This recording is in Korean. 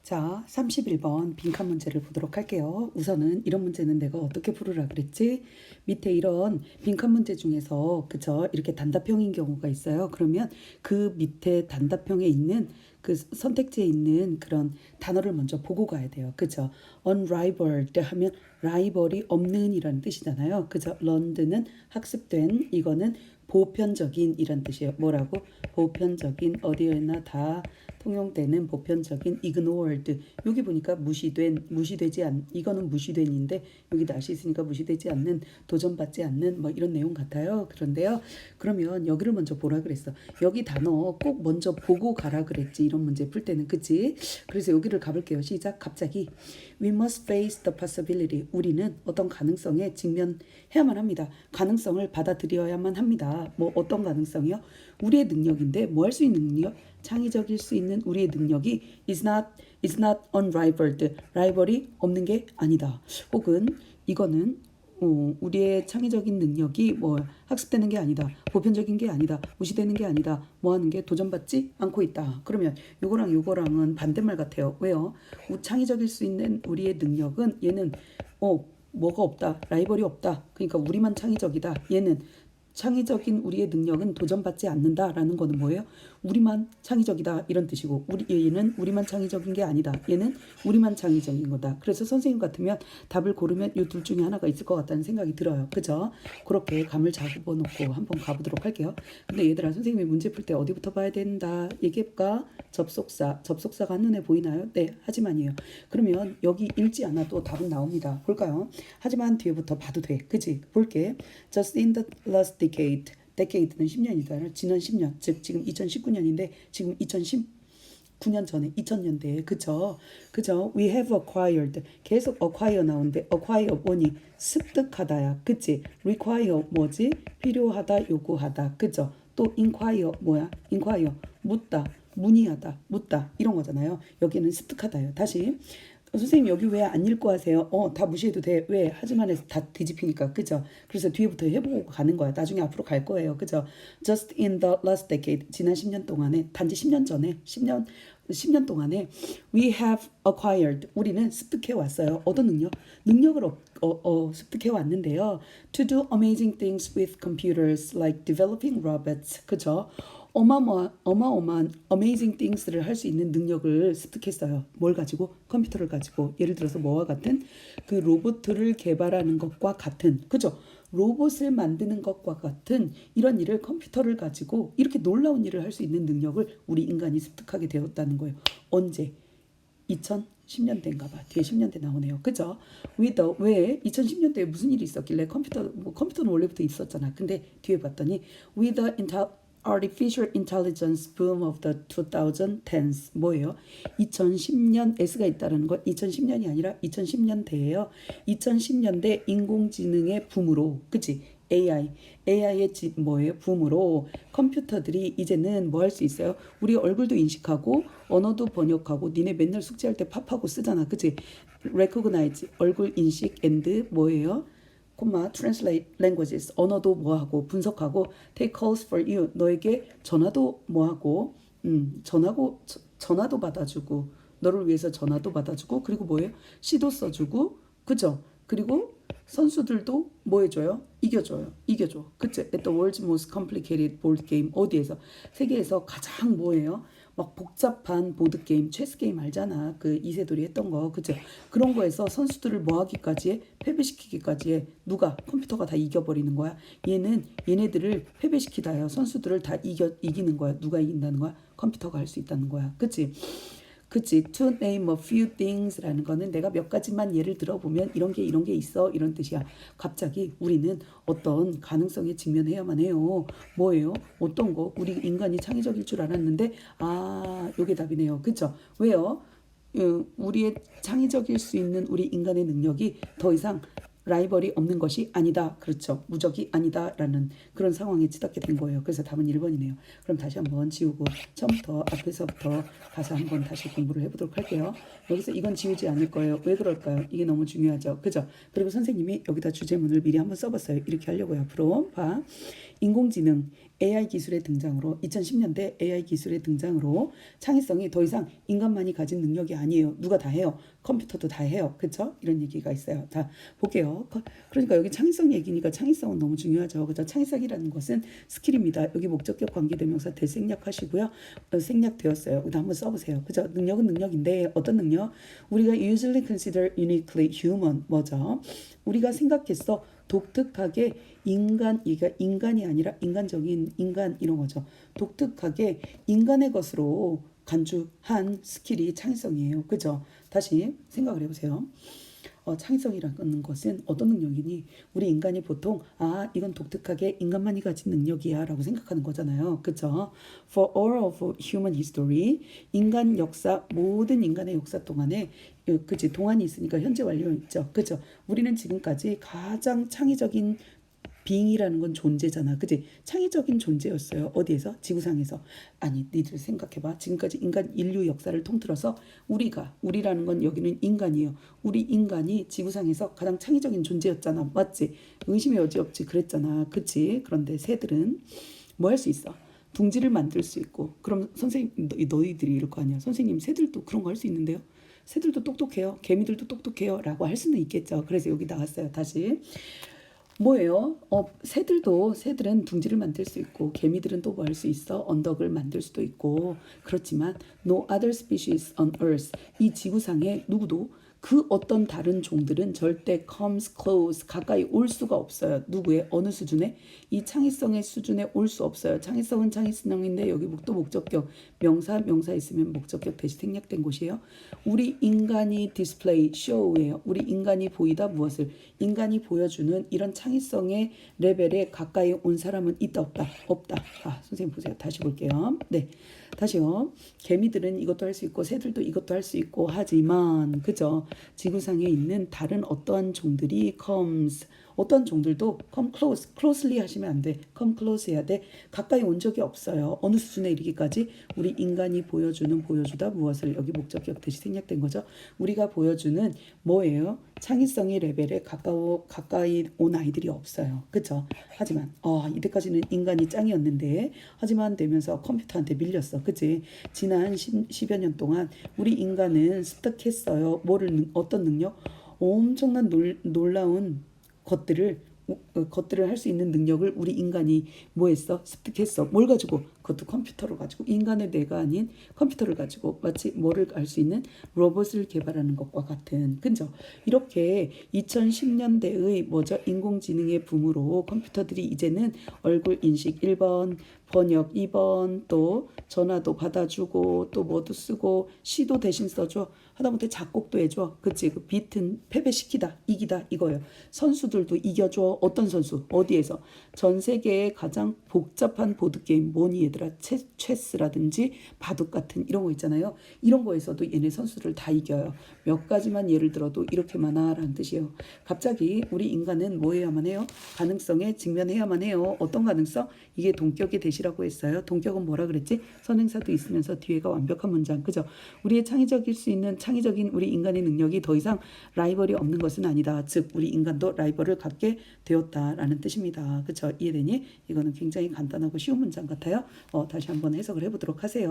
자, 31번 빈칸 문제를 보도록 할게요. 우선은 이런 문제는 내가 어떻게 풀으라 그랬지? 밑에 이런 빈칸 문제 중에서 그죠? 이렇게 단답형인 경우가 있어요. 그러면 그 밑에 단답형에 있는 그 선택지에 있는 그런 단어를 먼저 보고 가야 돼요. 그죠? unrivaled 하면 라이벌이 없는 이라는 뜻이잖아요. 그죠? learned는 학습된, 이거는 보편적인 이란 뜻이에요. 뭐라고? 보편적인, 어디에나 다 통용되는 보편적인 ignored. 여기 보니까 무시되지 않, 이거는 무시된인데 여기 다시 있으니까 무시되지 않는, 도전받지 않는 뭐 이런 내용 같아요. 그런데요. 그러면 여기를 먼저 보라 그랬어. 여기 단어 꼭 먼저 보고 가라 그랬지. 이런 문제 풀 때는. 그치? 그래서 여기를 가볼게요. 시작. 갑자기 We must face the possibility. 우리는 어떤 가능성에 직면해야만 합니다. 가능성을 받아들여야만 합니다. 뭐 어떤 가능성이요? 우리의 능력인데 뭐 할 수 있는 능력? 창의적일 수 있는 우리의 능력이 is not unrivaled. 라이벌이 없는 게 아니다. 혹은 이거는 우리의 창의적인 능력이 뭐 학습되는 게 아니다. 보편적인 게 아니다. 무시되는 게 아니다. 뭐 하는 게 도전받지 않고 있다. 그러면 요거랑은 반대말 같아요. 왜요? 창의적일 수 있는 우리의 능력은 얘는 뭐가 없다. 라이벌이 없다. 그러니까 우리만 창의적이다. 얘는 창의적인 우리의 능력은 도전받지 않는다라는 거는 뭐예요? 우리만 창의적이다 이런 뜻이고 얘는 우리만 창의적인 게 아니다. 얘는 우리만 창의적인 거다. 그래서 선생님 같으면 답을 고르면 이 둘 중에 하나가 있을 것 같다는 생각이 들어요. 그죠? 그렇게 감을 잡아 놓고 한번 가보도록 할게요. 근데 얘들아, 선생님이 문제 풀 때 어디부터 봐야 된다? 얘기해볼까? 접속사가 한눈에 보이나요? 네, 하지만이에요. 그러면 여기 읽지 않아도 답은 나옵니다. 볼까요? 하지만 뒤에부터 봐도 돼. 그치? 볼게. Just in the last decade. decade는 10년이다. 지난 10년. 즉 지금 2019년인데 지금 2019년 전에 2000년대에 그죠? We have acquired. 계속 acquire 나오는데 acquire 원이 습득하다야. 그치? require 뭐지? 필요하다, 요구하다. 그죠? 또 inquire 뭐야? inquire 묻다, 문의하다, 묻다 이런 거잖아요. 여기는 습득하다요. 다시. 선생님 여기 왜 안 읽고 하세요? 다 무시해도 돼. 왜? 하지만 해서 다 뒤집히니까. 그죠? 그래서 뒤에부터 해보고 가는 거야. 나중에 앞으로 갈 거예요. 그죠? Just in the last decade. 지난 10년 동안에, 단지 10년 전에, 10년 동안에 we have acquired. 우리는 습득해 왔어요. 어떤 능력? 능력을 습득해 왔는데요. To do amazing things with computers like developing robots. 그죠? 어마어마한 amazing things를 할 수 있는 능력을 습득했어요. 뭘 가지고? 컴퓨터를 가지고. 예를 들어서 뭐와 같은? 그 로봇을 개발하는 것과 같은. 그죠? 로봇을 만드는 것과 같은 이런 일을 컴퓨터를 가지고 이렇게 놀라운 일을 할 수 있는 능력을 우리 인간이 습득하게 되었다는 거예요. 언제? 2010년대인가 봐. 뒤에 10년대 나오네요. 그죠? 왜 2010년대에 무슨 일이 있었길래 컴퓨터는 원래부터 있었잖아. 근데 뒤에 봤더니 with the Artificial Intelligence Boom of the 2010s. 뭐예요? 2010년 S가 있다는 건 2010년이 아니라 2010년대예요. 2010년대 인공지능의 붐으로, 그치? AI의 뭐예요? 붐으로 컴퓨터들이 이제는 뭐 할 수 있어요? 우리 얼굴도 인식하고 언어도 번역하고 니네 맨날 숙제할 때 팝하고 쓰잖아. 그치? Recognize 얼굴 인식 and 뭐예요? translate languages 언어도 뭐하고 분석하고 take calls for you 너에게 전화도 뭐하고 전화도 받아주고 너를 위해서 전화도 받아주고 그리고 뭐예요? 시도 써주고 그죠? 그리고 선수들도 뭐 해줘요? 이겨줘. 그치? At the world's most complicated board game. 어디에서? 세계에서 가장 뭐예요? 막 복잡한 보드게임, 체스게임 알잖아. 그 이세돌이 했던 거. 그죠? 그런 거에서 선수들을 뭐 하기까지 해? 패배시키기까지 해. 누가? 컴퓨터가 다 이겨버리는 거야. 얘네들을 패배시키다요. 선수들을 다 이기는 거야. 누가 이긴다는 거야? 컴퓨터가 할 수 있다는 거야. 그치? To name a few things라는 거는 내가 몇 가지만 예를 들어보면 이런 게 있어 이런 뜻이야. 갑자기 우리는 어떤 가능성에 직면해야만 해요. 뭐예요? 어떤 거? 우리 인간이 창의적일 줄 알았는데 요게 답이네요. 그쵸? 왜요? 우리의 창의적일 수 있는 우리 인간의 능력이 더 이상 라이벌이 없는 것이 아니다. 그렇죠. 무적이 아니다라는 그런 상황에 치닫게 된 거예요. 그래서 답은 1번이네요. 그럼 다시 한번 지우고 처음부터 앞에서부터 가서 한번 다시 공부를 해보도록 할게요. 여기서 이건 지우지 않을 거예요. 왜 그럴까요? 이게 너무 중요하죠. 그죠? 그리고 선생님이 여기다 주제문을 미리 한번 써봤어요. 이렇게 하려고요. 앞으로 봐. 인공지능 AI 기술의 등장으로 2010년대 AI 기술의 등장으로 창의성이 더 이상 인간만이 가진 능력이 아니에요. 누가 다 해요. 컴퓨터도 다 해요. 그렇죠? 이런 얘기가 있어요. 자, 볼게요. 그러니까 여기 창의성 얘기니까 창의성은 너무 중요하죠. 그죠? 창의성이라는 것은 스킬입니다. 여기 목적격 관계대명사 대생략하시고요. 생략되었어요. 그다음 한번 써보세요. 그죠? 능력은 능력인데 어떤 능력? 우리가 usually consider uniquely human 뭐죠? 우리가 생각했어. 독특하게 이게 인간이 아니라 인간적인 인간 이런 거죠. 독특하게 인간의 것으로 간주한 스킬이 창의성이에요. 그죠? 다시 생각을 해보세요. 창의성이라는 것은 어떤 능력이니 우리 인간이 보통 이건 독특하게 인간만이 가진 능력이야 라고 생각하는 거잖아요. 그쵸? For all of human history 인간 역사 모든 인간의 역사 동안에 그치 동안이 있으니까 현재 완료 있죠. 그죠? 우리는 지금까지 가장 창의적인 빙이라는 건 존재잖아. 그치? 창의적인 존재였어요. 어디에서? 지구상에서. 아니, 니들 생각해봐. 지금까지 인류 역사를 통틀어서 우리라는 건 여기는 인간이에요. 우리 인간이 지구상에서 가장 창의적인 존재였잖아. 맞지? 의심의 여지 없지. 그랬잖아. 그치? 그런데 새들은 뭐 할 수 있어? 둥지를 만들 수 있고. 그럼 선생님, 너희들이 이럴 거 아니야. 선생님, 새들도 그런 거 할 수 있는데요. 새들도 똑똑해요. 개미들도 똑똑해요. 라고 할 수는 있겠죠. 그래서 여기 나왔어요. 다시. 뭐예요? 새들은 둥지를 만들 수 있고 개미들은 또 뭐 할 수 있어? 언덕을 만들 수도 있고 그렇지만 no other species on earth 이 지구상에 누구도 그 어떤 다른 종들은 절대 comes close 가까이 올 수가 없어요. 누구의 어느 수준에? 이 창의성의 수준에 올 수 없어요. 창의성은 창의성인데 여기 또 목적격 명사 있으면 목적격 대신 생략된 곳이에요. 우리 인간이 디스플레이 show예요. 우리 인간이 보이다 무엇을? 인간이 보여주는 이런 창의성의 레벨에 가까이 온 사람은 있다 없다? 없다. 선생님 보세요. 다시 볼게요. 네. 다시요. 개미들은 이것도 할 수 있고 새들도 이것도 할 수 있고 하지만 그죠? 지구상에 있는 다른 어떠한 종들이 comes 어떤 종들도 come closely 하시면 안 돼. come close 해야 돼. 가까이 온 적이 없어요. 어느 수준에 이르기까지 우리 인간이 보여주다 무엇을 여기 목적격 대신 생략된 거죠. 우리가 보여주는 뭐예요? 창의성의 레벨에 가까이 온 아이들이 없어요. 그쵸? 하지만 이때까지는 인간이 짱이었는데 하지만 되면서 컴퓨터한테 밀렸어. 그치? 지난 10여 년 동안 우리 인간은 습득했어요. 어떤 능력? 엄청난 놀라운 것들을 할 수 있는 능력을 우리 인간이 뭐 했어? 습득했어. 뭘 가지고? 그것도 컴퓨터를 가지고 인간의 뇌가 아닌 컴퓨터를 가지고 마치 뭐를 알 수 있는 로봇을 개발하는 것과 같은 그죠? 이렇게 2010년대의 뭐죠? 인공지능의 붐으로 컴퓨터들이 이제는 얼굴 인식 1번, 번역 2번, 또 전화도 받아주고 또 뭐도 쓰고 시도 대신 써줘. 하다못해 작곡도 해줘. 그치? 그 비튼 패배시키다, 이기다 이거예요. 선수들도 이겨줘. 어떤 선수? 어디에서? 전 세계의 가장 복잡한 보드게임 뭐니 얘들아? 체스라든지 바둑 같은 이런 거 있잖아요. 이런 거에서도 얘네 선수를 다 이겨요. 몇 가지만 예를 들어도 이렇게 많아라는 뜻이에요. 갑자기 우리 인간은 뭐 해야만 해요? 가능성에 직면해야만 해요. 어떤 가능성? 이게 동격의 대시라고 했어요. 동격은 뭐라 그랬지? 선행사도 있으면서 뒤에가 완벽한 문장. 그죠? 우리의 창의적인 우리 인간의 능력이 더 이상 라이벌이 없는 것은 아니다. 즉 우리 인간도 라이벌을 갖게 되었다라는 뜻입니다. 그렇죠? 이해되니? 이거는 굉장히 간단하고 쉬운 문장 같아요. 다시 한번 해석을 해보도록 하세요.